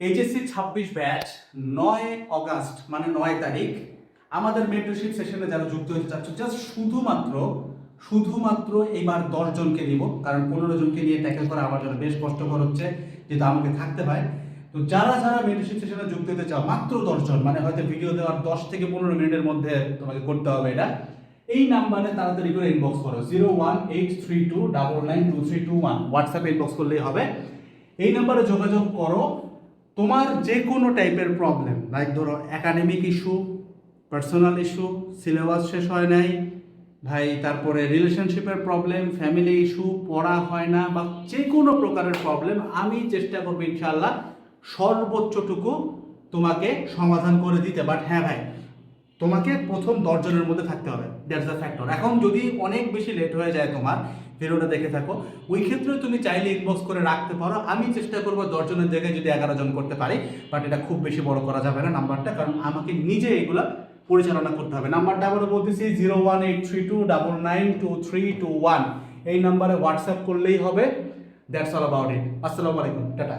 HSC 26 batch 9 August মানে 9 তারিখ আমাদের মেন্টরশিপ সেশনে যারা যুক্ত হতে চাচ্ছ জাস্ট শুধুমাত্র এইবার 10 জনকে নিব, কারণ 15 জনকে নিয়ে ট্যাকেল করা আমার জন্য বেশ কষ্টকর হচ্ছে, যেহেতু আমাকে থাকতে হয়। তো যারা মেন্টরশিপ সেশনে যুক্ত হতে চাও, মাত্র 10 জন, মানে হয়তো ভিডিও দেওয়ার 10 থেকে 15 মিনিটের মধ্যে তোমাকে করতে হবে এটা। এই নাম্বারে তাড়াতাড়ি করে ইনবক্স করো 01832992321, হোয়াটসঅ্যাপে ইনবক্স করলেই হবে। এই নাম্বারে যোগাযোগ করো। তোমার যে কোনো টাইপের প্রবলেম, লাইক ধরো academic issue, personal issue, syllabus শেষ হয় নাই ভাই, তারপরে রিলেশনশিপের প্রবলেম, ফ্যামিলি ইস্যু, পড়া হয় না, বা যে কোনো প্রকারের প্রবলেম, আমি চেষ্টা করবো ইনশাআল্লাহ সর্বোচ্চটুকু তোমাকে সমাধান করে দিতে। বাট হ্যাঁ ভাই, তোমাকে প্রথম 10 জনের মধ্যে থাকতে হবে, দ্যাটস দ্য ফ্যাক্টর। এখন যদি অনেক বেশি লেট হয়ে যায়, তোমার ভিডিওটা দেখে থাকো, ওই ক্ষেত্রে তুমি চাইলে ইনবক্স করে রাখতে পারো। আমি চেষ্টা করবো 10 জনের জায়গায় যদি 11 জন করতে পারি, বাট এটা খুব বেশি বড় করা যাবে না নাম্বারটা, কারণ আমাকে নিজে এগুলা পরিচালনা করতে হবে। নাম্বারটা আবারও বলতেছি 01832992321। এই নাম্বারে হোয়াটসঅ্যাপ করলেই হবে। That's all about it. আসসালামু আলাইকুম, টাটা।